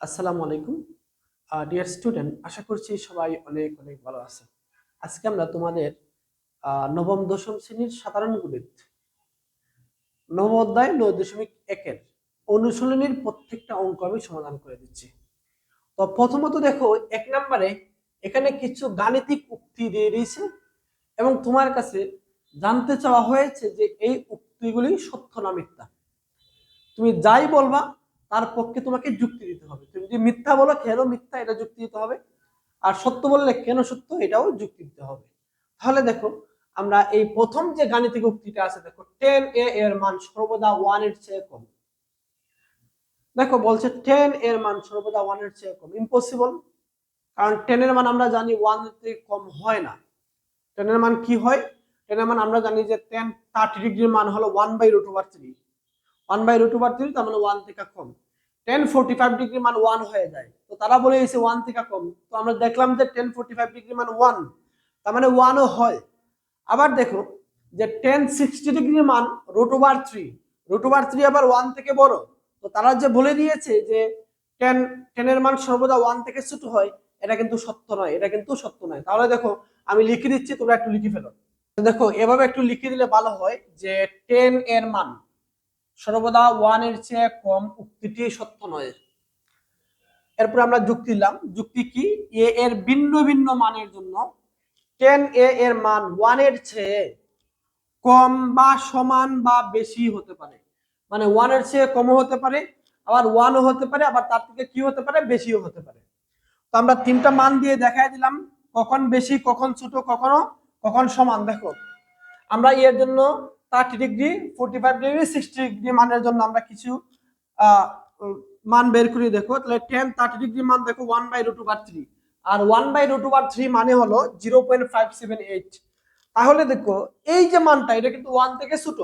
আসসালামু আলাইকুম dear student, আশা করছি সবাই অনেক অনেক ভালো আছে। আজকে আমরা তোমাদের নবম দশম শ্রেণীর সাধারণ গণিত নবম অধ্যায় 9.1-এর অনুশীলনীর প্রত্যেকটা অঙ্ক আমি সমাধান করে দিচ্ছি। তো প্রথমত দেখো, 1 নম্বরে এখানে কিছু গাণিতিক উক্তি দিয়ে দিয়েছে এবং তোমার কাছে জানতে চাওয়া হয়েছে যে এই উক্তিগুলি সত্য না মিথ্যা। তুমি যাই বলবা তার পক্ষে তোমাকে যুক্তি দিতে হবে। তুমি যদি মিথ্যা বলো কেন মিথ্যা এটা যুক্তি দিতে হবে, আর সত্য বললে কেন সত্য এটাও যুক্তি দিতে হবে। তাহলে দেখো, আমরা এই প্রথম যে গাণিতিক উক্তিটা আছে, দেখো 10a এর মান সর্বদা 1 এর চেয়ে কম। দেখো বলছে 10 এর মান সর্বদা 1 এর চেয়ে কম, ইম্পসিবল। কারণ 10 এর মান আমরা জানি 1 এর থেকে কম হয় না। 10 এর মান কি হয়? 10 এর মান আমরা জানি যে 30 ডিগ্রির মান হলো 1/√3। 1/√3 তার মানে 1 থেকে কম। 1045 ডিগ্রি মান 1 হয়ে যায়, তো তারা বলে এসে 1 থেকে কম। তো আমরা দেখলাম যে 1045 ডিগ্রি মান 1, তার মানে 1 ও হয়। আবার দেখো যে 1060 ডিগ্রি মান √3, √3 আবার 1 থেকে বড়। তো তারা যে বলে দিয়েছে যে 10 এর মান সর্বদা 1 থেকে ছোট হয়, এটা কিন্তু সত্য নয়, এটা কিন্তু সত্য নয়। তাহলে দেখো আমি লিখে দিচ্ছি, তোমরা একটু লিখে ফেলো। দেখো এভাবে একটু লিখে দিলে ভালো হয় যে 10 এর মান সর্বদা 1 এর চেয়ে কম, উক্তিটি সত্য নয়। এরপর আমরা যুক্তি দিলাম। যুক্তি কি? এ এর ভিন্ন ভিন্ন মানের জন্য 10a এর মান 1 এর চেয়ে কম বা সমান বা বেশি হতে পারে। মানে 1 এর চেয়ে কমও হতে পারে, আবার 1 ও হতে পারে, আবার তার থেকে কি হতে পারে, বেশিও হতে পারে। তো আমরা তিনটা মান দিয়ে দেখাই দিলাম, কখন বেশি, কখন ছোট, কখন সমান। দেখো আমরা এর জন্য 30 ডিগ্রি, 45 ডিগ্রি, 60 ডিগ্রি মানের জন্য আমরা কিছু মান বের করি। দেখো তাহলে 10-30 ডিগ্রি মান দেখো 1/√3, আর 1/√3 মানে হলো 0.578। তাহলে দেখো এই যে মানটা, এটা কিন্তু 1 থেকে ছোট।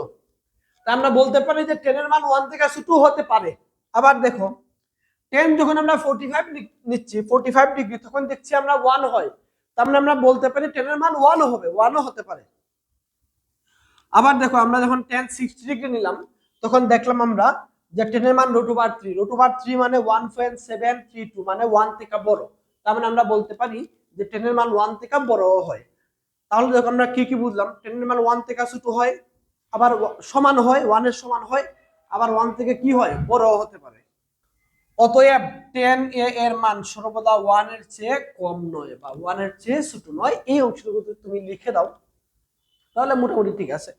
তাই আমরা বলতে পারি যে 10 এর মান 1 থেকে ছোট হতে পারে। আবার দেখো 10 যখন আমরা 45 নিচ্ছি, 45 ডিগ্রি, তখন দেখছি আমরা 1 হয়। তার মানে আমরা বলতে পারি 10 এর মান 1 হবে, 1 ও হতে পারে। আবার দেখো আমরা যখন 1060 ডিগ্রি নিলাম, তখন দেখলাম আমরা যে 10 এর মান √3, √3 মানে 1.732, মানে 1 থেকে বড়। তার মানে আমরা বলতে পারি যে 10 এর মান 1 থেকে বড়ও হয়। তাহলে দেখো আমরা কি কি বুঝলাম? 10 এর মান 1 থেকে ছোট হয়, আবার সমান হয়, 1 এর সমান হয়, আবার 1 থেকে কি হয়, বড়ও হতে পারে। অতএব 10a এর মান সর্বদা 1 এর চেয়ে কম নয় বা 1 এর চেয়ে ছোট নয়। এই অংশটুকু তুমি লিখে দাও, তাহলে মোটামুটি ঠিক আছে।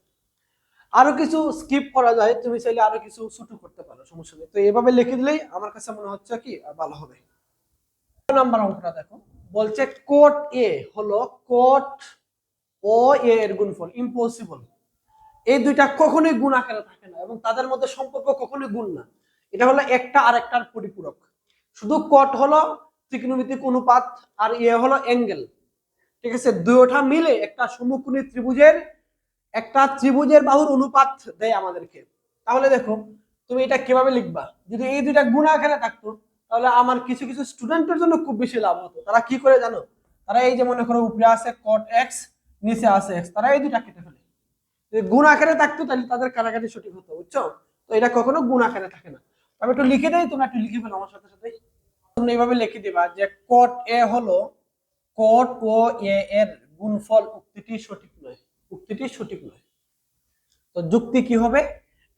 আরো কিছু স্কিপ করা যায়, তুমি চাইলে আরো কিছু ছোট করতে পারো, সমস্যা নেই। তো এভাবে লিখে দিলেই আমার কাছে মনে হচ্ছে কি ভালো হবে। নাম্বার অঙ্কটা দেখো, বলছে কোট এ হলো কোট ও এ এর গুণফল, ইম্পসিবল। এই দুইটা কখনোই গুণ আকারে থাকে না এবং তাদের মধ্যে সম্পর্ক কখনোই গুণ না। এটা হলো একটা আরেকটার পরিপূরক। শুধু কোট হলো ত্রিকোণমিতিক অনুপাত, আর এ হলো অ্যাঙ্গেল। ঠিক আছে, দুইটা মিলে একটা সমকোণী ত্রিভুজের বাহুর অনুপাত দেয় আমাদেরকে। তাহলে দেখো তুমি এটা কিভাবে লিখবা? যদি এই দুইটা গুণ আকারে থাকতো, তাহলে আমার কিছু কিছু স্টুডেন্টের জন্য খুব বেশি লাভ হতো। তারা কি করে জানো? তারা এই যে মনে করো উপরে আছে cot x, নিচে আছে x, তারা এই দুইটা কেটে ফেলে। যদি গুণ আকারে থাকতো তাহলে তাদের কাটাকাটি সঠিক হতো, বুঝছো? তো এটা কখনো গুণ আকারে থাকে না। আমি একটু লিখে দেই, তোমরা একটু লিখে ফেলো আমার সাথে সাথে। তোমরা এইভাবে লিখে দিবা যে cot a হলো cot ও a এর গুণফল, উক্তিটি সঠিক নয়, উক্তিটি সঠিক নয়। তো যুক্তি কি হবে?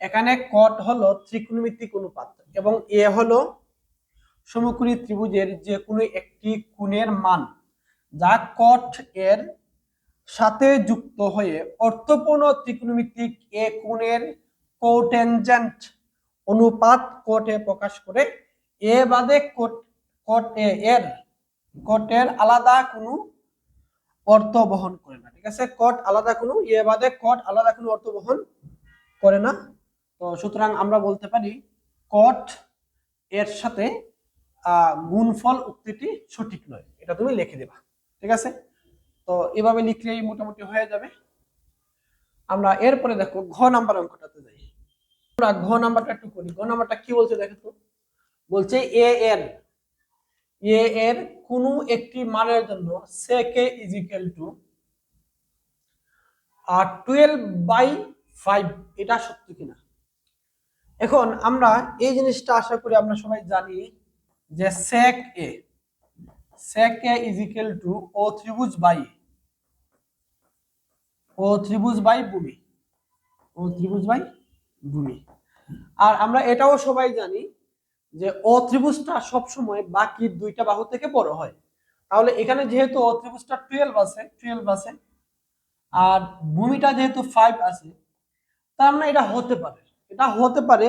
এখানে কট হলো ত্রিকোণমিতিক অনুপাত এবং এ হলো সমকোণী ত্রিভুজের যে কোনো একটি কোণের মান, যা কট এর সাথে যুক্ত হয়ে অর্থপূর্ণ ত্রিকোণমিতিক এ কোণের কোটেনজেন্ট অনুপাত কট এ প্রকাশ করে। এ বাদে কটের আলাদা কোনো অর্থ বহন করে না। ঠিক আছে, কট আলাদা কোনো, এ বাদে কট আলাদা কোনো অর্থ বহন করে না। তো সুতরাং আমরা বলতে পারি কট এর সাথে গুণফল উক্তিটি সঠিক নয়। এটা তুমি লিখে দিবা, ঠিক আছে? তো এভাবে লিখলেই মোটামুটি হয়ে যাবে। আমরা এরপরে দেখো ঘ নাম্বার অঙ্কটাতে যাই। আমরা ঘ নাম্বারটা একটু করি। ঘ নাম্বারটা কি বলছে দেখো তো। বলছে এ এর কোনো একটি মানের জন্য sec a is equal to 12/5, এটা সত্য কিনা। এখন আমরা এই জিনিসটা আশা করি আমরা সবাই জানি যে sec a is equal to ও ত্রিভুজ বাই ভূমি। আর আমরা এটাও সবাই জানি যে ও ত্রিভুজটা সবসময় বাকি দুইটা বাহু থেকে বড় হয়। তাহলে এখানে যেহেতু ও ত্রিভুজটা 12 আছে আর ভূমিটা যেহেতু 5 আছে, তার মানে এটা হতে পারে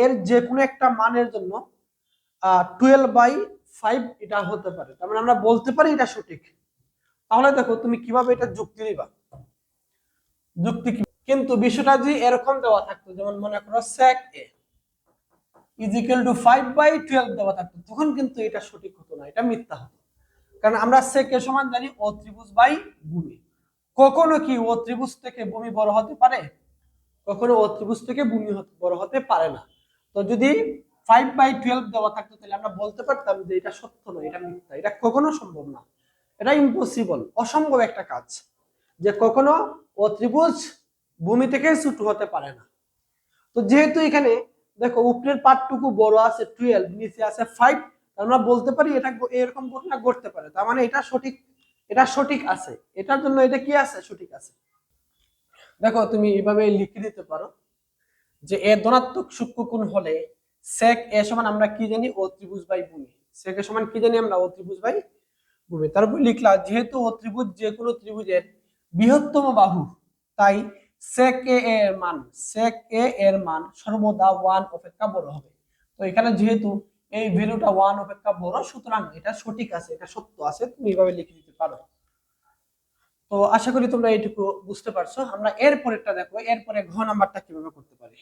এর যে কোনো একটা মানের জন্য 12/5 এটা হতে পারে। তার মানে আমরা বলতে পারি এটা সঠিক। তাহলে দেখো তুমি কিভাবে এটা যুক্তি দিবা, কিন্তু বিষয়টা যদি এরকম দেওয়া থাকতো, যেমন মনে করো sec a is equal two 5/12 দেওয়া থাকতো, তখন কিন্তু এটা সঠিক হতো না, এটা মিথ্যা হতো। কারণ আমরা sec a সমান জানি ও ত্রিভুজ বাই ভূমি। কখনো কি ও ত্রিভুজ থেকে ভূমি বড় হতে পারে? কখনো ও ত্রিভুজ থেকে ভূমি বড় হতে পারে না। তো যদি 5/12 দেওয়া থাকতো, তাহলে আমরা বলতে পারতাম যে এটা সত্য নয়, এটা মিথ্যা, এটা কখনো সম্ভব না, এটা ইম্পসিবল, অসম্ভব একটা কাজ যে কখনো ও ত্রিভুজ ভূমি থেকে ছোট হতে পারে না। তো যেহেতু এখানে দেখো উপরের পার্টটুকু বড় আছে 12, নিচে আছে 5, আমরা বলতে পারি এটা এরকম ঘটনা ঘটতে পারে। তার মানে এটা সঠিক আছে, এটার জন্য এটা কি আছে, সঠিক আছে। দেখো তুমি এইভাবে লিখে দিতে পারো যে এ ধনাত্মক সূক্ষ্মকোণ হলে sec a সমান আমরা কি জানি ও ত্রিভুজ বাই ভূমি। sec a সমান কি জানি আমরা ও ত্রিভুজ বাই ভূমি। তারপর লিখলা যেহেতু ও ত্রিভুজ যে কোনো ত্রিভুজের বৃহত্তম বাহু, তাই sec a এর মান সর্বদা 1 অপেক্ষা বড় হবে। তো এখানে যেহেতু এই ভ্যালুটা 1 অপেক্ষা বড়, সুতরাং এটা সঠিক আছে, এটা সত্য আছে, তুমি এইভাবে লিখে দিতে পারো। তো আশা করি তোমরা এইটুকু বুঝতে পারছো। আমরা এরপরেরটা দেখো, এরপরে ঘ নাম্বারটা কিভাবে করতে পারি।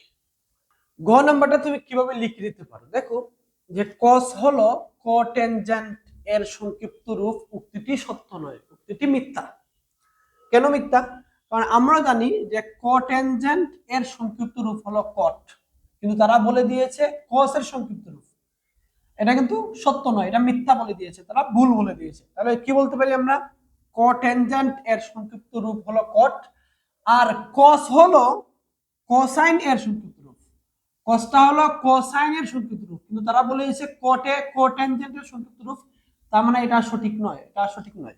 ঘ নাম্বারটা তুমি কিভাবে লিখে দিতে পারো, দেখো যে cos হলো কোটেনজেন্ট এর সংক্ষিপ্ত রূপ, উক্তিটি সত্য নয়, উক্তিটি মিথ্যা। কেন মিথ্যা? কারণ আমরা জানি যে কোটেনজেন্ট এর সংক্ষিপ্ত রূপ হলো cot, কিন্তু তারা বলে দিয়েছে cos এর সংক্ষিপ্ত রূপ। এটা কিন্তু সত্য নয়, এটা মিথ্যা বলে দিয়েছে, তারা ভুল বলে দিয়েছে। তাহলে কি বলতে পারি আমরা, কোটেনজেন্ট এর সংক্ষিপ্ত রূপ হলো cot, আর cos হলো কোসাইন এর সংক্ষিপ্ত রূপ। কসটা হলো কোসাইন এর সংক্ষিপ্ত রূপ, কিন্তু তারা বলেছে কোটেনজেন্ট এর সংক্ষিপ্ত রূপ। তার মানে এটা সঠিক নয়, এটা সঠিক নয়।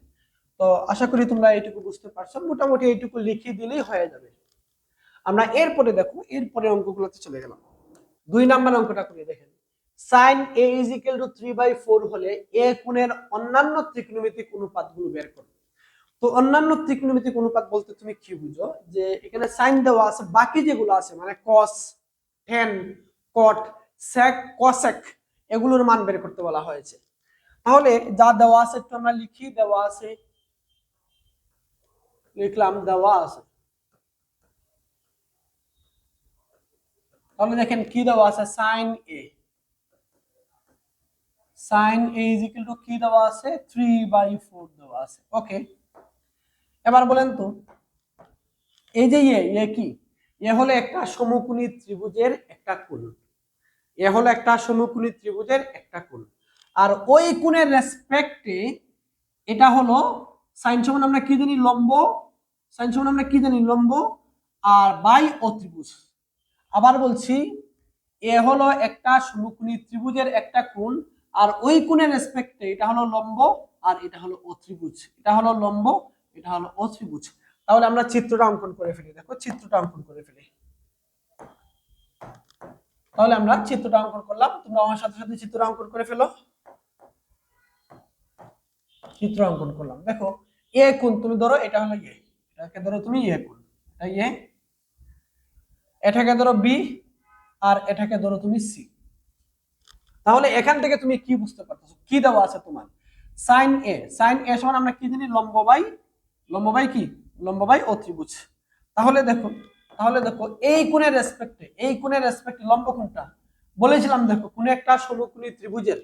তো আশা করি তোমরা এইটুকু বুঝতে পারছো, মোটামুটি এইটুকু লিখে দিলেই হয়ে যাবে। আমরা এরপরে দেখো, এরপরে অঙ্কগুলোতে চলে গেলাম। 2 নাম্বার অঙ্কটা করে দেখেন, sin a = 3/4 হলে a কোণের অন্যান্য ত্রিকোণমিতিক অনুপাতগুলো বের করো। তো অন্যান্য ত্রিকোণমিতিক অনুপাত বলতে তুমি কি বুঝো, যে এখানে sin দেওয়া আছে, বাকি যেগুলো আছে মানে cos, tan, cot, sec, cosec এগুলোর মান বের করতে বলা হয়েছে। তাহলে যা দেওয়া আছে একটু আমরা লিখি, দেওয়া আছে, লিখলাম দেওয়া আছে। তাহলে দেখেন কি দেওয়া আছে, sin a = কি দেওয়া আছে, 3/4 দেওয়া আছে। ওকে, এবার বলেন তো এই যে কি, এ হলো একটা সমকোণী ত্রিভুজের একটা কোণ, এ হলো একটা সমকোণী ত্রিভুজের একটা কোণ, আর ওই কোণের রেসপেক্টে এটা হলো সাইন সমান আমরা কি জানি লম্ব, সাইন সমান আমরা কি জানি লম্ব আর বাই অত্রিভুজ। আবার বলছি, এ হলো একটা সমকোণী ত্রিভুজের একটা কোণ, আর ওই কোণের রেসপেক্টে এটা হলো লম্ব আর এটা হলো অত্রিভুজ, এটা হলো লম্ব, এটা হলো অত্রিভুজ। তাহলে আমরা চিত্রটা অঙ্কন করে ফেলি, দেখো চিত্রটা অঙ্কন করে ফেলি। তাহলে আমরা চিত্রটা অঙ্কন করলাম, তোমরা আমার সাথে সাথে চিত্রটা অঙ্কন করে ফেলো। চিত্র অঙ্কন করলাম, দেখো এ কোণ তুমি ধরো, এটা হলো এ, এটাকে ধরো তুমি এ কোণ, এটা এ, এটাকে ধরো বি, আর এটাকে ধরো তুমি সি। তাহলে এখান থেকে তুমি কি বুঝতে পারতেছো, কি দেওয়া আছে তোমার, sin a সমান আমরা কি জানি লম্ব বাই কি, লম্ব বাই অত্রিভুজ। তাহলে দেখো এই কোণের রেসপেক্টে লম্ব কোণটা বলেছিলাম, দেখো কোন একটা সমকোণী ত্রিভুজের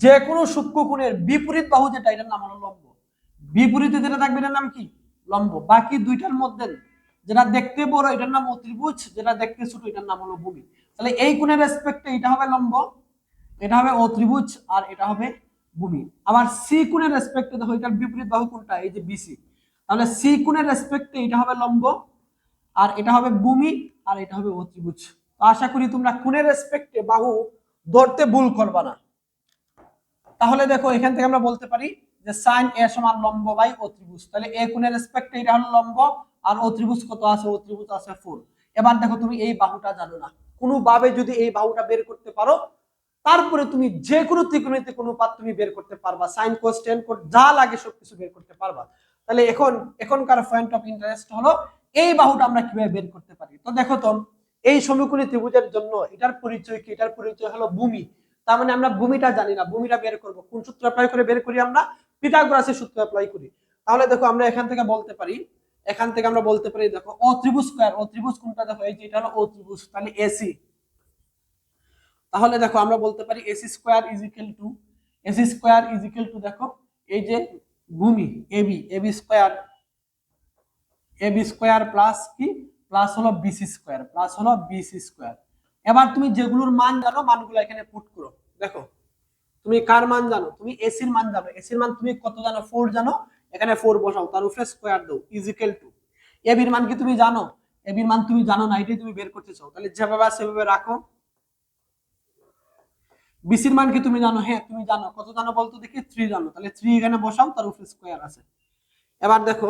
যে কোনো সূক্ষ্ম কোণের বিপরীত বাহু যেটা, এটার নাম হলো লম্ব। বিপরীতে যেটা থাকবে এটার নাম কি, লম্ব। বাকি দুইটার মধ্যে যেটা দেখতে বড় এটার নাম অত্রিভুজ, যেটা দেখতে ছোট এটার নাম হলো ভূমি। তাহলে এই কোণের রেসপেক্টে এটা হবে লম্ব, এটা হবে অত্রিভুজ, আর এটা হবে ভূমি। আবার সি কোণের রেসপেক্টে দেখো এটার বিপরীত বাহু কোনটা, এই যে বিসি। তাহলে সি কোণের রেসপেক্টে এটা হবে লম্ব, আর এটা হবে ভূমি, আর এটা হবে অত্রিভুজ। তো আশা করি তোমরা কোণের রেসপেক্টে বাহু ধরতে ভুল করবা না। তাহলে দেখো এখান থেকে আমরা বলতে পারি যে সাইন এ সমান লম্ব বাই অত্রিভুজ। তাহলে এ কোণের রেসপেক্টে এটা হলো লম্ব, আর অত্রিভুজ কত আছে? অত্রিভুজ আছে 4। এবার দেখো তুমি এই বাহুটা জানো না, কোনোভাবে যদি এই বাহুটা বের করতে পারো, তারপরে তুমি যে কোনো ত্রিকোণমিতিক অনুপাত তুমি বের করতে পারবা, সাইন কোস টেন কোস যা লাগে সবকিছু বের করতে পারবা। তাহলে এখনকার পয়েন্ট অফ ইন্টারেস্ট হলো এই বাহুটা আমরা কিভাবে বের করতে পারি। তো দেখো তো, এই সমকোণী ত্রিভুজের জন্য এটার পরিচয় কি? এটার পরিচয় হলো ভূমি। তার মানে আমরা ভূমিটা জানি না, ভূমিটা বের করব কোন সূত্র অ্যাপ্লাই করে বের করি? আমরা পিথাগোরাসের সূত্র অ্যাপ্লাই করি। তাহলে দেখো আমরা এখান থেকে বলতে পারি, দেখো ও ত্রিভুজ স্কয়ার, ও ত্রিভুজ কোনটা? দেখো এই যে এটা হলো ও ত্রিভুজ, তাহলে এসি। তাহলে দেখো আমরা বলতে পারি AC square is equal two দেখো এই যে ভূমি এবি, এবি স্কয়ার প্লাস কি? প্লাস হলো বিসি স্কয়ার। এবার তুমি যেগুলোর মান জানো মানগুলো এখানে পুট করো। দেখো তুমি কার মান জানো? তুমি এসির মান জানো। এসির মান তুমি কত জানো? 4 জানো। এখানে 4 বসাও, তার উপরে স্কয়ার দাও ইজ ইকুয়াল টু। এবির মান কি তুমি জানো? এবির মান তুমি জানো না, এটাই তুমি বের করতে চাও, তাহলে যেভাবে আছে সেভাবে রাখো। বিসির মান কি তুমি জানো? হ্যাঁ তুমি জানো। কত জানো বলতো দেখি? 3 জানো, তাহলে 3 এখানে বসাও, তার উপরে স্কয়ার আছে। এবার দেখো,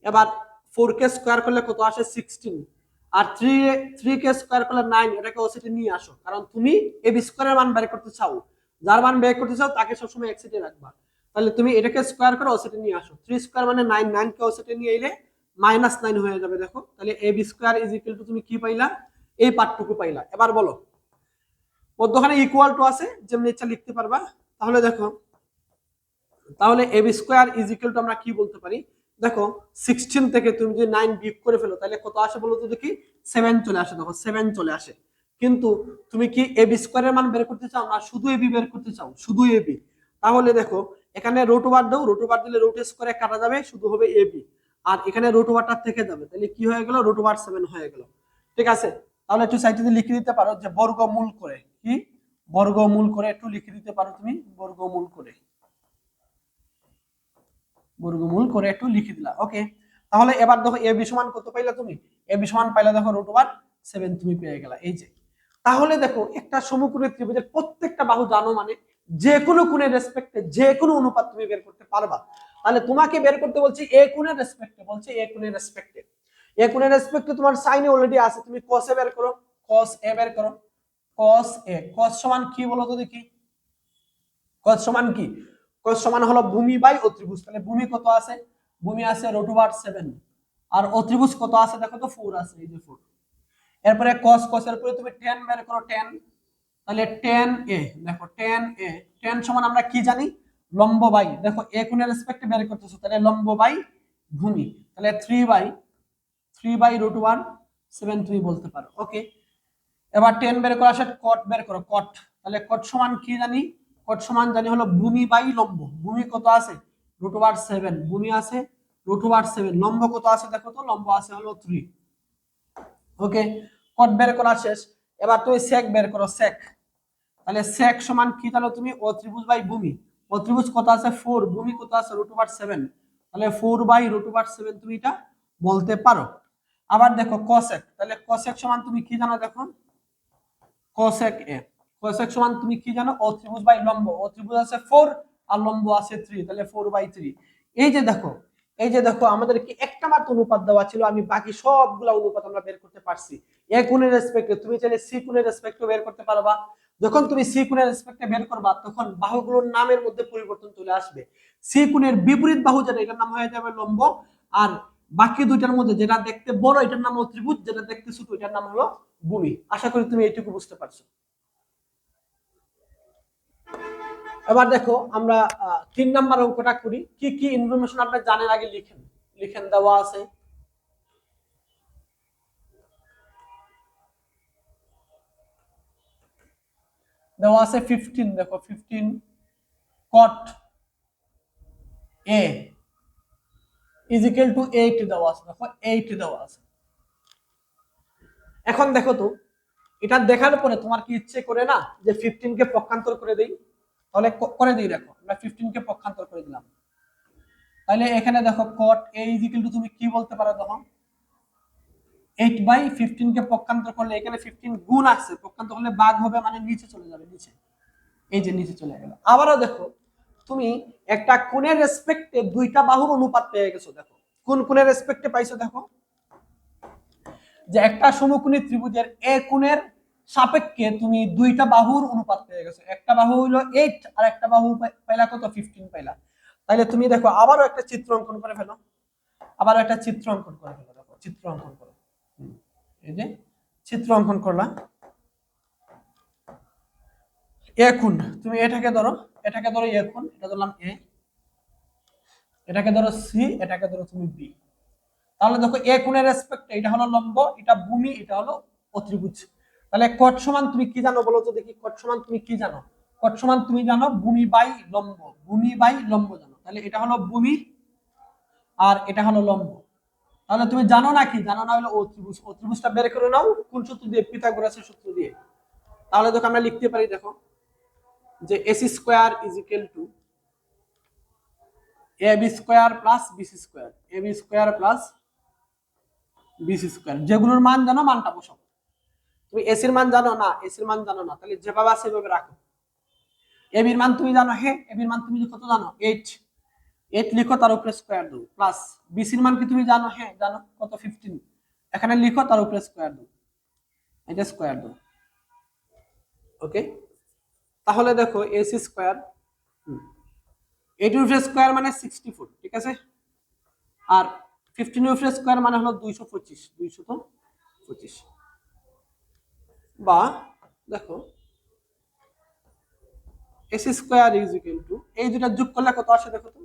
এবার 4 কে স্কয়ার করলে কত আসে? 16। আর 3 কে স্কয়ার করলে 9, এটাকে ওসিতে নিয়ে আসো, কারণ তুমি এবি স্কয়ারের মান বের করতে চাও। যার মান বের করতে চাও তাকে সবসময় এক্সিটে রাখবা। তাহলে তুমি এটাকে স্কয়ার করে ওসিতে নিয়ে আসো। 3 স্কয়ার মানে 9, 9 কে ওসিতে নিয়ে এলে -9 হয়ে যাবে। দেখো তাহলে AB square is equal to তুমি কি পাইলা? এই পার্টটুকু পাইলা। এবার বলো, মধ্যখানে ইকুয়াল টু আছে, যেমন ইচ্ছা লিখতে পারবা। তাহলে দেখো, তাহলে AB square is equal to আমরা কি বলতে পারি? দেখো 16 থেকে তুমি যদি 9 বিয়োগ করে ফেলো তাহলে কত আসে বলো তো দেখি? 7 চলে আসে। দেখো 7 চলে আসে। কিন্তু তুমি কি এবি স্কয়ারের মান বের করতে চাও না শুধু এবি বের করতে চাও? শুধু এবি। তাহলে দেখো এখানে রুট ওভার দাও, রুট ওভার দিলে রুট স্কয়ারে কাটা যাবে, শুধু হবে এবি। আর এখানে রুট ওভারটা থেকে যাবে, তাহলে কি হয়ে গেল? রুট ওভার 7 হয়ে গেল। ঠিক আছে, তাহলে একটু সাইডে লিখে দিতে পারো যে বর্গমূল করে, কি বর্গমূল করে একটু লিখে দিতে পারো তুমি, বর্গমূল করে একটু লিখে দিলা। ওকে, তাহলে এবার দেখো এ বি সমান কত পাইলা তুমি? এ বি সমান পাইলা দেখো √7 তুমি পেয়ে গেলা। এই যে, তাহলে দেখো একটা সমকোণী ত্রিভুজের প্রত্যেকটা বাহু জানো মানে যে কোনো কোণের রেসপেক্টে যে কোনো অনুপাত তুমি বের করতে পারবা। তাহলে তোমাকে বের করতে বলছি এ কোণের রেসপেক্টে, এ কোণের রেসপেক্টে তোমার সাইনে অলরেডি আছে, তুমি cos এ বের করো, cos cos সমান কি বলো তো দেখি? cos সমান কি? cos সমান হলো ভূমি বাই অত্রিভুজ। তাহলে ভূমি কত আছে? ভূমি আছে √7, আর অত্রিভুজ কত আছে? দেখো তো 4 আছে, এই যে 4। এরপরে cos এর পরে তুমি tan বের করো, tan। তাহলে tan a, দেখো tan a, tan সমান আমরা কি জানি? লম্ব বাই, দেখো a কোণের রেসপেক্টে বের করতেছো, তাহলে লম্ব বাই ভূমি, তাহলে 3/√7 তুমি বলতে পারো। ওকে, এবার 10 বের করা শেষ, cot বের করো, cot। তাহলে cot সমান কি জানি? cot সমান জানি হলো ভূমি বাই লম্ব। ভূমি কত আছে? √7, ভূমি আছে √7, লম্ব কত আছে দেখো তো? লম্ব আছে হলো 3। ওকে, cot বের করা শেষ। এবার তুমি sec বের করো, sec। তাহলে sec সমান কি জানো তুমি? অত্রিভুজ বাই ভূমি। অত্রিভুজ কত আছে? 4, ভূমি কত আছে? √7, তাহলে 4/√7 তুমি এটা বলতে পারো। আবার দেখো cosec, তাহলে cosec সমান তুমি কি জানো? দেখো cosec a, cosec সমান তুমি কি জানো? অত্রিভুজ বাই লম্ব। অত্রিভুজ আছে 4 আর লম্ব আছে 3, তাহলে 4/3। এই যে দেখো, আমাদের কি একটা মাত্র অনুপাত দেওয়া ছিল, আমি বাকি সবগুলা অনুপাত আমরা বের করতে পারছি। এ কোণের রেসপেক্টে তুমি চাইলে সি কোণের রেসপেক্টে বের করতে পারবা। যখন তুমি সি কোণের রেসপেক্টে বের করবা তখন বাহুগুলোর নামের মধ্যে পরিবর্তন চলে আসবে। সি কোণের বিপরীত বাহু যেটা, এটার নাম হয়ে যাবে লম্ব, আর বাকি দুইটার মধ্যে যেটা দেখতে বড় এটার নাম অত্রিভুজ, যেটা দেখতে ছোট এটার নাম হলো ভূমি। আশা করি তুমি এইটুকু বুঝতে পারছো। এবার দেখো আমরা 3 নাম্বার অঙ্কটা করি। কি কি ইনফরমেশন আপনি জানেন আগে লিখেন দেওয়া আছে। দেওয়া আছে 15, দেখো 15 cot a is equal to 8 দেওয়া আছে, দেখো 8 দেওয়া আছে। এখন দেখো তো, এটা দেখার পরে তোমার কি ইচ্ছে করে না যে 15 কে পক্ষান্তর করে দেই? তাহলে করে দিই। দেখো আমরা 15 কে পক্ষান্তর করে দিলাম। তাহলে এখানে দেখো cot a is equal to তুমি কি বলতে পারো? তখন 8/15 কে পক্ষান্তর করলে এখানে 15 গুণ আসছে, পক্ষান্তর করলে ভাগ হবে মানে নিচে চলে যাবে, নিচে, এই যে নিচে চলে গেল। আবারও দেখো তুমি একটা কোণের রেসপেক্টে দুইটা বাহুর অনুপাত পেয়ে গেছো। দেখো কোন কোণের রেসপেক্টে পাইছো, দেখো যে একটা সমকোণী ত্রিভুজের এ কোণের সাপেক্ষে তুমি দুইটা বাহুর অনুপাত পেয়ে গেছো। একটা বাহু হলো 8 আর একটা বাহু পাইলা কত 15 পাইলা। তাহলে তুমি দেখো আবারও একটা চিত্র অঙ্কন করে ফেলো, আবারও একটা চিত্র অঙ্কন করে ফেলো। দেখো চিত্র অঙ্কন করো, এই যে চিত্র অঙ্কন করলাম। এ কোণ, তুমি এটাকে ধরো, এটাকে ধরো এ কোণ, এটা ধরলাম এ, এটাকে ধরো সি, এটাকে ধরো তুমি বি। তাহলে দেখো এ কোণের রেসপেক্টে এটা হলো লম্ব, এটা ভূমি, এটা হলো অত্রিভুজ। তাহলে কট সমান তুমি কি জানো বলো তো দেখি, কট সমান তুমি কি জানো? কট সমান তুমি জানো ভূমি বাই লম্ব, ভূমি বাই লম্ব জানো। তাহলে এটা হলো ভূমি আর এটা হলো লম্ব। তাহলে তুমি জানো না কি, জানো না হলো অত্রিভুজ। অত্রিভুজটা বের করে নাও কোন সূত্র দিয়ে? পিথাগোরাসের সূত্র দিয়ে। তাহলে দেখো আমরা লিখতে পারি, দেখো যে AC square is equal to A B square plus BC square, A B square plus BC square. যেগুলোর মান জানো মানটা বসাও। তুমি এসির মান জানো না, এসির মান জানো না, তাহলে যেভাবে আছে সেভাবে রাখো। এবির মান তুমি জানো, হ্যাঁ এবির মান তুমি কত জানো 8, 8 লিখো তার উপরে স্কয়ার দাও, প্লাস বিসির মান কি তুমি জানো, হ্যাঁ জানো কত 15, এখানে লিখো তার উপরে স্কয়ার দাও, এটা স্কয়ার দাও। ওকে, তাহলে দেখো এসি স্কয়ার 8 এর উপরে স্কয়ার মানে 64, ঠিক আছে, আর 15 এর উপরে স্কয়ার মানে হলো 225, 225। বা দেখো AC square is equal two, এই দুটো যোগ করলে কত আসে দেখো তো,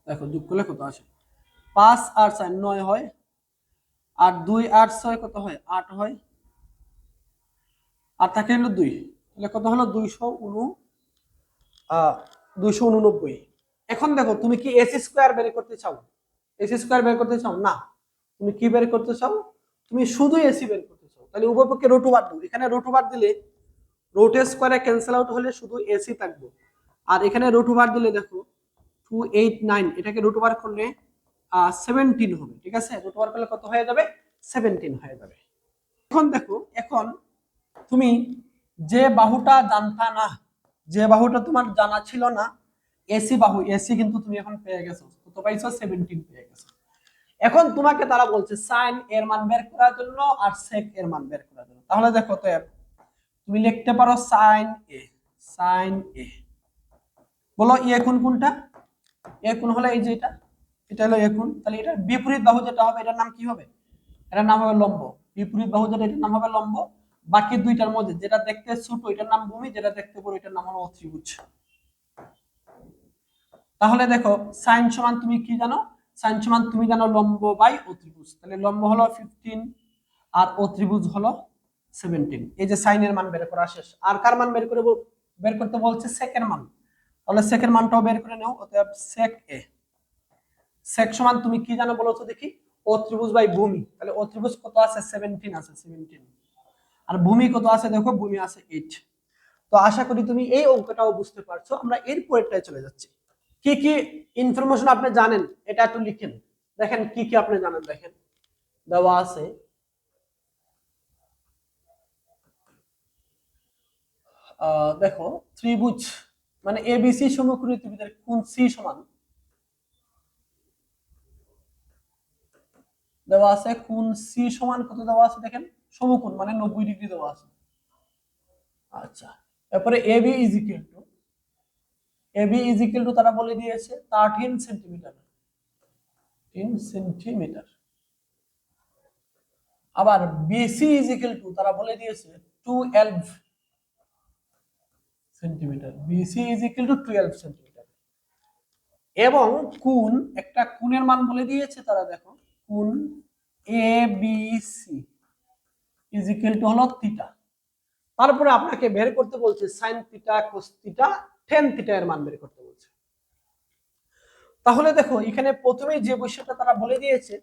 দেখো যোগ করলে কত আসে, 5 আর 4 9 হয়, আর 2 8 6 কত হয় 8 হয়, আর থাকে হলো 2, তাহলে কত হলো 289। এখন দেখো তুমি কি এসি স্কয়ার বের করতে চাও? এসি স্কয়ার বের করতে চাও না, তুমি কি বের করতে চাও? তুমি শুধু এসি বের করতে চাও। তাহলে উভয় পক্ষে রুট ওভার দাও। এখানে রুট ওভার দিলে রুট স্কয়ারে ক্যান্সেল আউট হলে শুধু এসি থাকবে, আর এখানে রুট ওভার দিলে দেখো 289, এটাকে রুট ওভার করলে 17 হবে, ঠিক আছে, রুট ওভার করলে কত হয়ে যাবে 17 হয়ে যাবে। এখন দেখো, এখন তুমি যে বাহুটা জানতা না, যে বাহুটা তোমার জানা ছিল না, এসি বাহু, এসি কিন্তু তুমি এখন পেয়ে গেছো, কত পাইছো 17 পেয়ে গেছো। এখন তোমাকে তারা বলছে সাইন এর মান বের করার জন্য আর সেক এর মান বের করার জন্য। তাহলে দেখো তো তুমি লিখতে পারো সাইন এ, সাইন এ, বলো এ কোণ কোনটা? এ কোণ হলো এই যে এটা, এটা হলো এ কোণ। তাহলে এটার বিপরীত বাহু যেটা হবে এটার নাম কি হবে? এটার নাম হবে লম্ব। বিপরীত বাহু যেটা এটার নাম হবে লম্ব। বাকি দুইটার মধ্যে যেটা দেখতে ছোট এটার নাম ভূমি, যেটা দেখতে বড় এটার নাম হলো অত্রিভুজ। তাহলে দেখো সাইন সমান তুমি কি জানো? সাইন সমান তুমি জানো লম্ব বাই অত্রিভুজ। তাহলে লম্ব হলো 15 আর অত্রিভুজ হলো 17। এই যে সাইনের মান বের করা শেষ। আর কার মান বের করতে বলছে? সেকের মান। তাহলে সেকের মানটাও বের করে নাও। অতএব সেক এ, সেক সমান তুমি কি জানো বলো তো দেখি? অত্রিভুজ বাই ভূমি। তাহলে অত্রিভুজ কত আছে 17 আছে, 17, আর ভূমি কত আছে দেখো, ভূমি আছে 8। তো আশা করি তুমি এই অঙ্কটাও বুঝতে পারছো। আমরা এর পরেরটায় চলে যাচ্ছি। কি কি ইনফরমেশন আপনি জানেন এটা একটু লিখেন, দেখেন কি কি আপনি জানেন। দেখেন দেওয়া আছে দেখো ত্রিভুজ মানে এবিসি সমকোণী ত্রিভুজের কোণ সি সমান, দেওয়া আছে কোণ সি সমান কত দেওয়া আছে দেখেন, সমকোণ মানে 90 ডিগ্রি দেওয়া আছে। আচ্ছা, তারপরে AB is equal to, AB is equal to তারা বলে দিয়েছে 13 সেন্টিমিটার, 3 সেন্টিমিটার। আবার বিসি ইজ ইকুয়াল টু তারা বলে দিয়েছে 12 centimetre, BC is equal to 12 centimetre. এবং কোণ, একটা কোণের মান বলে দিয়েছে তারা, দেখো কোণ A B C is equal to হলো থিটা। তারপরে আপনাকে বের করতে বলছে sine theta, cos theta, tan theta এর মান বের করতে বলছে। তাহলে দেখো এখানে প্রথমেই যে বিষয়টা তারা বলে দিয়েছে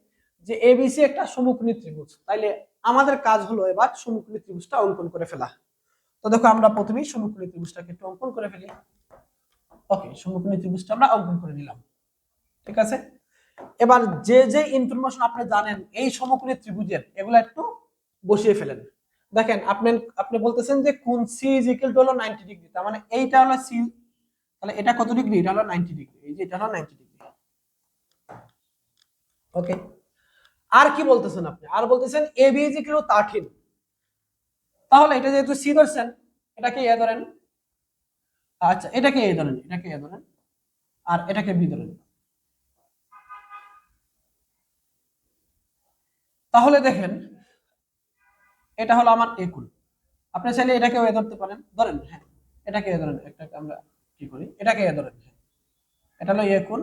যে এবিসি একটা সমকোণী ত্রিভুজ, তাইলে আমাদের কাজ হলো এবার সমকোণী ত্রিভুজটা অঙ্কন করে ফেলা। তো দেখো আমরা প্রথমেই সমকোণী ত্রিভুজটাকে একটু অঙ্কন করে ফেলি। ওকে, সমকোণী ত্রিভুজটা আমরা অঙ্কন করে নিলাম, ঠিক আছে। এবার যে যে ইনফরমেশন আপনি জানেন এই সমকোণী ত্রিভুজের, এগুলো একটু বসিয়ে ফেলেন। দেখেন আপনি আপনি বলতেছেন যে কোণ সি ইজ ইকুয়াল টু হলো 90 ডিগ্রি, তার মানে এইটা হলো সি, তাহলে এটা কত ডিগ্রি? এটা হলো 90 ডিগ্রি, এই যে এটা হলো 90 ডিগ্রি। ওকে, আর কি বলতেছেন আপনি? আর বলতেছেন এ বি ইজ ইকুয়াল টু 13, তাহলে এটা যেহেতু সি ধরছেন, এটাকে এ ধরেন, আচ্ছা এটাকে এ ধরেন, এটাকে এ ধরেন, আর এটাকে বি ধরেন। তাহলে দেখেন এটা হলো আমার এ কোণ, আপনি চাইলে এটাকেও এ ধরতে পারেন, ধরেন হ্যাঁ এটাকে এ ধরেন, এটাকে আমরা কি করি, এটাকে এ ধরেন, হ্যাঁ এটা হলো এ কোণ,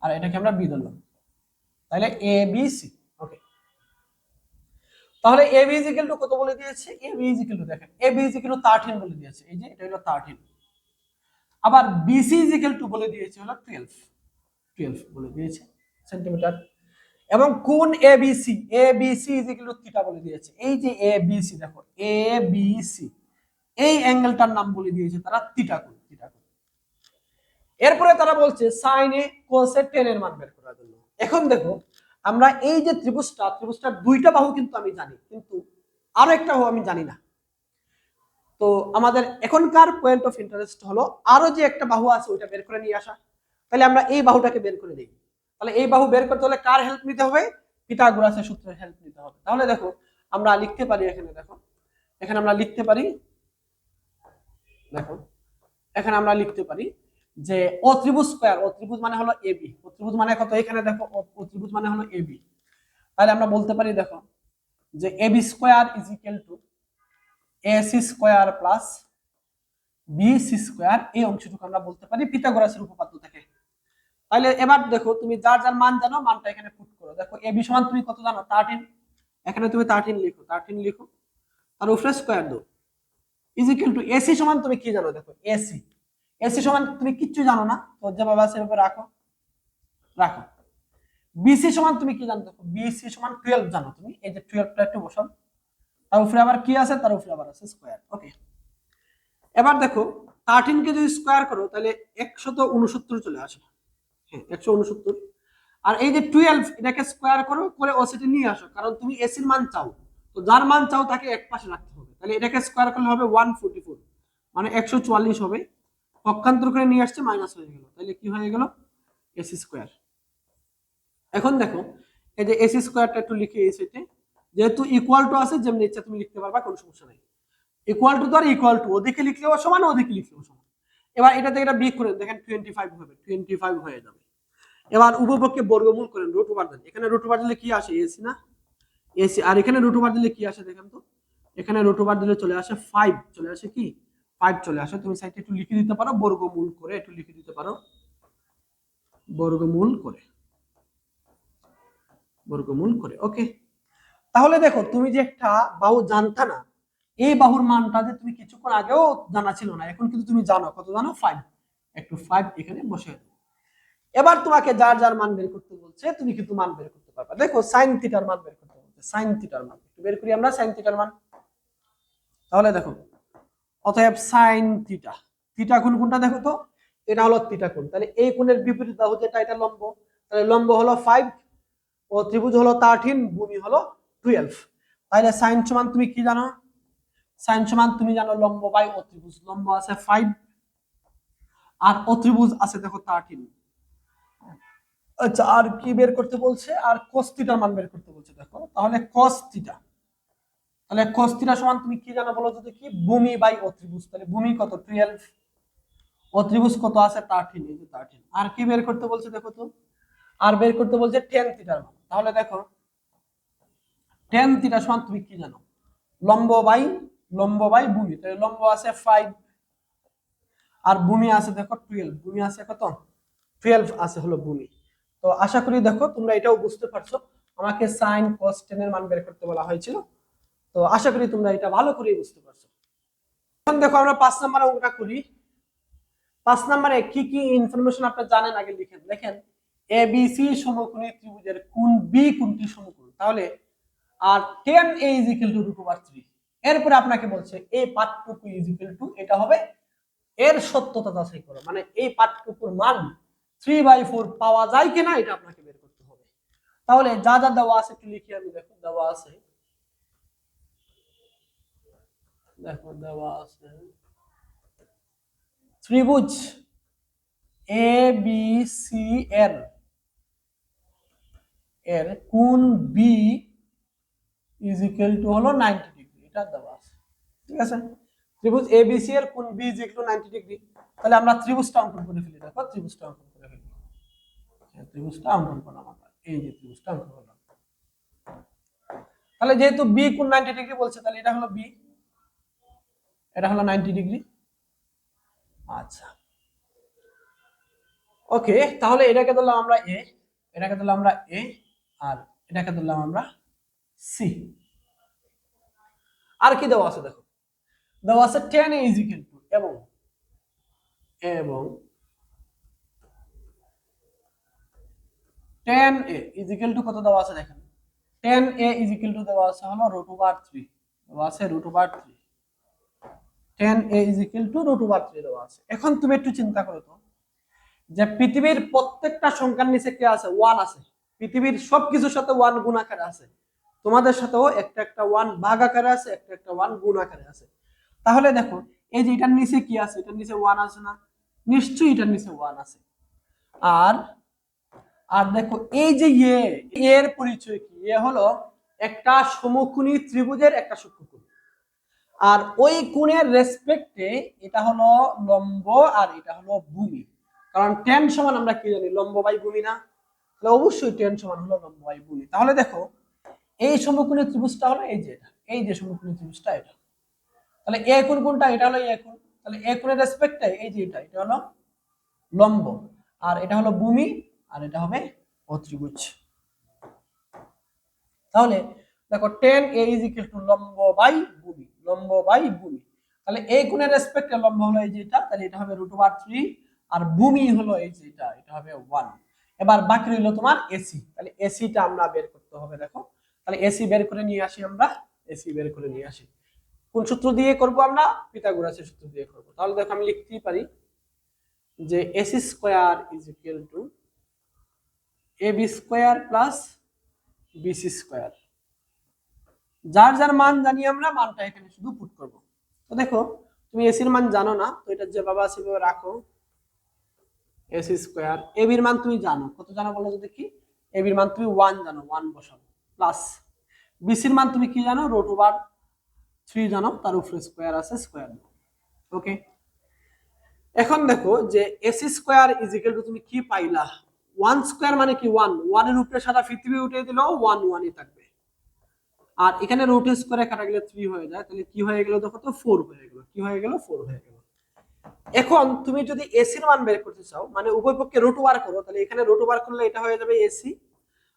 আর এটাকে আমরা বি ধরলাম, তাহলে এ বি সি। ওকে, তাহলে A B is equal to কত বলে দিয়েছে? A B is equal to, দেখেন A B is equal to 13 বলে দিয়েছে, এই যে এটা হলো 13। আবার বিসি ইজ ইকুয়াল টু বলে দিয়েছে হলো 12, 12 বলে দিয়েছে সেন্টিমিটার। এবং কোণ ABC, ABC is equal two theta বলে দিয়েছে, এই যে এবিসি, দেখো এবিসি এই অ্যাঙ্গেলটার নাম বলে দিয়েছে তারা থিটা কোণ, থিটা কোণ। এরপরে তারা বলছে সাইন এ কোস এ টেন এর মান বের করার জন্য। এখন দেখো আমরা এই যে ত্রিভুজটা, ত্রিভুজটার দুইটা বাহু কিন্তু আমি জানি, কিন্তু আরো একটা বাহু আমি জানি না। তো আমাদের এখনকার পয়েন্ট অফ ইন্টারেস্ট হলো আরো যে একটা বাহু আছে ওইটা বের করে নিয়ে আসা। তাহলে আমরা এই বাহুটাকে বের করে দিই। তাহলে এই বাহু বের করতে হলে কার হেল্প নিতে হবে? পিথাগোরাসের সূত্রের হেল্প নিতে হবে। তাহলে দেখো আমরা লিখতে পারি, এখানে দেখো, এখানে আমরা লিখতে পারি, দেখো এখানে আমরা লিখতে পারি যে ও ত্রিভুজ স্কয়ার, ও ত্রিভুজ মানে হলো এবি, ও ত্রিভুজ মানে কত? এখানে দেখো ও ত্রিভুজ মানে হলো এবি। তাহলে আমরা বলতে পারি দেখো যে AB square is equal to AC square plus BC square, এই অংশটুকু আমরা বলতে পারি পিথাগোরাসের উপপাদ্য থেকে। তাহলে এবার দেখো তুমি যার যার মান জানো মানটা এখানে পুট করো। দেখো এবি সমান তুমি কত জানো? 13, এখানে তুমি 13 লিখো, 13 লিখো, আর উপরে স্কয়ার দাও, ইজ ইকুয়াল টু এসি সমান তুমি কি জানো? দেখো এসি, এসি সমান তুমি কিচ্ছু জানো না, তো যেভাবে আছে সেভাবে রাখো, রাখো। বিসি সমান তুমি কি জানো? দেখো বিসি সমান 12 জানো তুমি, এই যে 12টা একটু বসাও, তার উপরে আবার কি আছে? তার উপরে আবার আছে স্কয়ার। ওকে, এবার দেখো 13 কে যদি স্কয়ার করো তাহলে 169 চলে আসে, হ্যাঁ 169। আর এই যে 12 এটাকে স্কয়ার করো, করে ওসিটি নিয়ে আসো, কারণ তুমি এসির মান চাও, তো যার মান চাও তাকে এক পাশে রাখতে হবে। তাহলে এটাকে স্কয়ার করলে হবে 144, মানে 144 হবে, পক্ষান্তর করে নিয়ে আসছে মাইনাস হয়ে গেল, তাহলে কি হয়ে গেল? AC square. এখন দেখো এই যে এসি স্কয়ারটা একটু লিখে এই সাইডে, যেহেতু ইকুয়াল টু আছে যেমনি ইচ্ছা তুমি লিখতে পারবা, কোনো সমস্যা নাই। ইকুয়াল টু তো আর ইকুয়াল টু, ওদিকে লিখলেও সমান ওদিকে লিখলেও সমান। এবার এটা থেকে এটা বিয়োগ করে দেখেন 25 হবে, 25 হয়ে যাবে। এবার উপপক্ষে বর্গমূল করেন, রুট ওভার দেন, এখানে রুট ওভার দিলে কি আসে? এসি না, এসি। আর এখানে রুট ওভার দিলে কি আসে দেখেন তো, এখানে রুট ওভার দিলে চলে আসে 5, চলে আসে কি 5 চলে আসে। তুমি সাইডে একটু লিখে দিতে পারো বর্গমূল করে, একটু লিখে দিতে পারো বর্গমূল করে, বর্গমূল করে। ওকে, তাহলে দেখো তুমি যে একটা বাহু জানতা না, এই বাহুর মানটা যে তুমি কিছুক্ষণ আগেও জানা ছিল না, এখন কিন্তু তুমি জানো, কত জানো? 5। একটু 5 এখানে বসে দাও। এবার তোমাকে যার যার মান বের করতে বলছে তুমি কিন্তু মান বের করতে পারবে। দেখো সাইন থিটার মান বের করতে বলছে, সাইন থিটার মান একটু বের করি আমরা, সাইন থিটার মান। তাহলে দেখো অতএব সাইন থিটা, থিটা কোণ কোনটা দেখো তো, এটা হলো থিটা কোণ। তাহলে এই কোণের বিপরীত বাহু যেটা, এটা লম্ব, তাহলে লম্ব হলো 5, ও ত্রিভুজ হলো 13, ভূমি হলো 12। তাহলে সাইন সমান তুমি কি জানো? সাইন সমান তুমি জানো লম্ব বাই অত্রিভুজ, লম্ব আছে 5 আর অত্রিভুজ আছে দেখো 13। আচ্ছা আর কি বের করতে বলছে? আর cos থিটার মান বের করতে বলছে। দেখো তাহলে cos থিটা, তাহলে cos থিটা সমান তুমি কি জানো বলো তো দেখি? ভূমি বাই অত্রিভুজ, তাহলে ভূমি কত? 12, অত্রিভুজ কত আছে? 13, এই যে 13। আর কি বের করতে বলছে দেখো তো? আর বের করতে বলছে tan থিটার মান। তাহলে দেখো tan থিটা সমান তুমি কি জানো? লম্ব বাই ভূমি, তাহলে লম্ব আছে 5 আর ভূমি আছে দেখো 12, ভূমি আছে কত? 12 আছে হলো ভূমি। তো আশা করি দেখো তোমরা এটাও বুঝতে পারছো, আমাকে সাইন cos tan এর মান বের করতে বলা হয়েছিল, তো আশা করি তোমরা এটা ভালো করে বুঝতে পারছো। এখন দেখো আমরা 5 নম্বরে অঙ্কটা করি। 5 নম্বরে কি কি ইনফরমেশন আপনি জানেন আগে লিখেন। দেখেন এ বি সি সমকোণী ত্রিভুজের কোণ বি কোণটি সমকোণ, তাহলে আর tan a is equal to √3। এরপরে আপনাকে বলছে এই পাঠটুকু ইজ ইকুয়াল টু, এটা হবে এর সত্যতা যাচাই করো, মানে এই পাঠটুকুর মান 3/4 পাওয়া যায় কিনা এটা আপনাকে বের করতে হবে। তাহলে যা যা দেওয়া আছে একটু লিখি আমি, দেখো দেওয়া আছে দেখো দেওয়া আছে ত্রিভুজ এ বি সি এর এর কোণ বি ইজ ইকুয়াল টু হলো 90 ডিগ্রি, এটা দেওয়া আছে। ঠিক আছে, ত্রিভুজ এবিসি এর কোণ B is equal to 90 degree. তাহলে আমরা ত্রিভুজটা অঙ্কন করে ফেলি। দেখো ত্রিভুজটা অঙ্কন করে ফেলি। ত্রিভুজটা অঙ্কন করলাম আমরা, এই যে ত্রিভুজটা অঙ্কন করলাম। তাহলে যেহেতু বি কোণ 90 ডিগ্রি বলছে, তাহলে এটা হলো বি, এটা হলো 90 ডিগ্রি। আচ্ছা ওকে, তাহলে এটাকে ধরলাম আমরা এ, এটাকে ধরলাম আমরা এ, আর এটাকে ধরলাম আমরা সি। আর কি দেওয়া আছে দেখো, দেওয়া আছে tan a is equal to এবং tan a is equal to কত দেওয়া আছে দেখেন, tan a is equal to দেওয়া আছে হলো √3, দেওয়া আছে √3, tan a is equal to √3 দেওয়া আছে। এখন তুমি একটু চিন্তা করো তো, যে পৃথিবীর প্রত্যেকটা সংখ্যার নিচে কি আছে, 1 আছে। পৃথিবীর সবকিছুর সাথে 1 গুণ আকারে আছে, তোমাদের সাথেও একটা একটা 1 ভাগ আকারে আছে, একটা একটা 1 গুণ আকারে আছে। তাহলে দেখো এই যে এটার নিচে কি আছে, এটার নিচে 1 আছে না, নিশ্চয়ই এটার নিচে 1 আছে। আর আর দেখো এই যে এর পরিচয় কি, এ হলো একটা সমকোণী ত্রিভুজের একটা সূক্ষ্মকোণ। আর ওই কোণের রেসপেক্টে এটা হলো লম্ব আর এটা হলো ভূমি। কারণ tan সমান আমরা কি জানি, লম্ব বাই ভূমি না, তাহলে অবশ্যই tan সমান হলো লম্ব বাই ভূমি। তাহলে দেখো এই সমকোণী ত্রিভুজটা হলো এই যে এটা, এই যে সমকোণী ত্রিভুজটা এটা, তাহলে এ কোণ কোনটা, এটা হলো এ কোণ। তাহলে এ কোণের রেসপেক্টে এই যে এটা, এটা হলো লম্ব, আর এটা হলো ভূমি, আর এটা হবে অত্রিভুজ। তাহলে দেখো tan a is equal to লম্ব বাই ভূমি, লম্ব বাই ভূমি। তাহলে এই কোণের রেসপেক্টে লম্ব হলো এই যে এটা, তাহলে এটা হবে √3, আর ভূমি হলো এই যে এটা, এটা হবে 1। এবার বাকি রইল তোমার এসি। তাহলে এসিটা আমরা বের করতে হবে। দেখো তাহলে এসি বের করে নিয়ে আসি আমরা, এসি বের করে নিয়ে আসি। কোন সূত্র দিয়ে করব আমরা, পিথাগোরাসের সূত্র দিয়ে করব। তাহলে দেখো আমি লিখতেই পারি যে AC square is equal to AB square plus BC square. যার যার মান জানি আমরা, মানটা এখানে শুধু পুট করব। তো দেখো তুমি এসির মান জানো না, তো এটা যেভাবে আছে সেভাবে রাখো। এসি স্কয়ার, এবির মান তুমি জানো, কত জানো বলো তো দেখি। এবির মান তুমি 1 জানো, 1 বসাবো, প্লাস বিসির মান তুমি কি জানো, √3 জানো, তার উপরে স্কয়ার আছে, স্কয়ার। ওকে, এখন দেখো যে AC square is equal to তুমি কি পাইলা, 1 স্কয়ার মানে কি 1, 1 এর উপরে সারা পৃথিবী উঠে দিলেও 1 1ই থাকবে। আর এখানে রুট স্কয়ারে কাটা গেলে 3 হয়ে যায়, তাহলে কি হয়ে গেল দেখো তো, 4 হয়ে গেল। কি হয়ে গেল, 4 হয়ে গেল। এখন তুমি যদি এসি এর মান বের করতে চাও, মানে উভয় পক্ষে রুট ওভার করো, তাহলে এখানে রুট ওভার করলে এটা হয়ে যাবে এসি,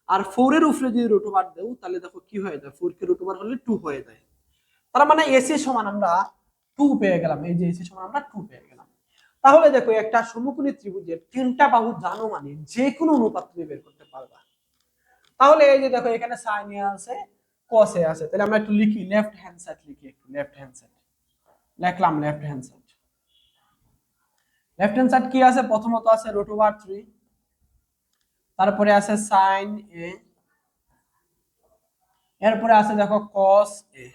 আর 4 এর উপরে যদি রুট ওভার দেও, তাহলে দেখো কি হয়ে যায়, 4 কে রুট ওভার করলে 2 হয়ে যায়। তার মানে এসি সমান আমরা 2 পেয়ে গেলাম, এই যে এসি সমান আমরা 2 পেয়ে গেলাম। তাহলে দেখো একটা সমকোণী ত্রিভুজের তিনটা বাহু জানো মানে যে কোনো অনুপাত তুমি বের করতে পারবা। তাহলে এই যে দেখো এখানে সাইন এ আছে, cos এ আছে, তাহলে আমরা একটু লিখি, লেফট হ্যান্ড সাইড লিখি, একটু লেফট হ্যান্ড সাইড লিখলাম। Left hand side, left hand side কি আছে, প্রথমত আছে √3, তারপরে আছে sin a, এরপরে আছে দেখো cos a,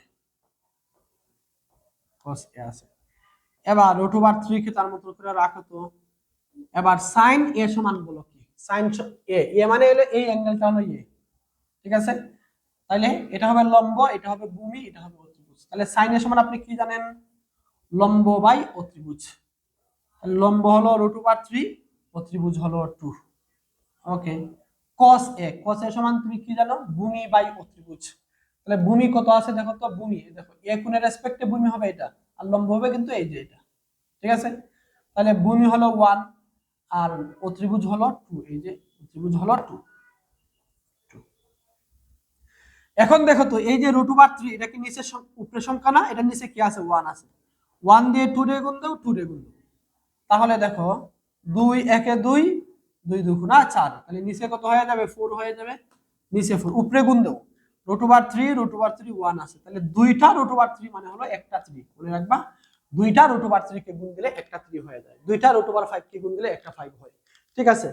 cos a আছে। এবার √3 কে তার মতো করে রাখো তো। এবার sin a সমান বলো কি, sin a, a মানে হলো এই অ্যাঙ্গেলটা হলো a, ঠিক আছে। তাহলে এটা হবে লম্ব, এটা হবে ভূমি, এটা হবে অতিভুজ। তাহলে sin a সমান আপনি কি জানেন, লম্ব বাই অতিভুজ। লম্ব হলো √3, অতিভুজ হলো 2। ওকে, cos a, cos a সমান তুমি কি জানো, ভূমি বাই অতিভুজ। তাহলে ভূমি কত আছে দেখো তো, ভূমি দেখো a কোণের রেসপেক্টে ভূমি হবে এটা, আর লম্ব হবে কিন্তু এই যে এটা, ঠিক আছে। তাহলে ভূমি হলো 1 আর অতিভুজ হলো 2, এই যে অতিভুজ হলো 2। এখন দেখো তো এই যে √3, এটা কি নিচে উপরে সংখ্যা না, এটার নিচে কি আছে, 1 আছে। 1 দিয়ে 2 রে গুণ দাও, 2 রে গুণ দাও। তাহলে দেখো 2 একে 2, 2 2 4, তাহলে নিচে কত হয়ে যাবে, 4 হয়ে যাবে। নিচে 4, উপরে গুণ দাও, √3 1 আছে, তাহলে দুইটা √3 মানে হলো একটা 3, মনে রাখবা। দুইটা √3 কে গুণ দিলে একটা 3 হয়ে যায়, দুইটা √5 কে গুণ দিলে একটা 5 হয়, ঠিক আছে।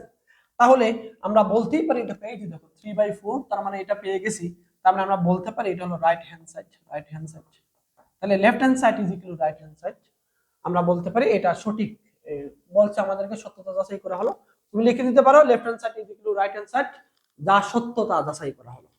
তাহলে আমরা বলতেই পারি এটা পেয়ে দেখো 3/4, তার মানে এটা পেয়ে গেছি। তার মানে আমরা বলতে পারি এটা হলো right hand side, right hand side. তাহলে left hand side is equal to right hand side, আমরা বলতে পারি এটা সঠিক। বলছে আমাদেরকে সত্যতা যাচাই করা হলো, তুমি লিখে দিতে পারো left hand side is equal to right hand side, যা সত্যতা যাচাই করা হলো।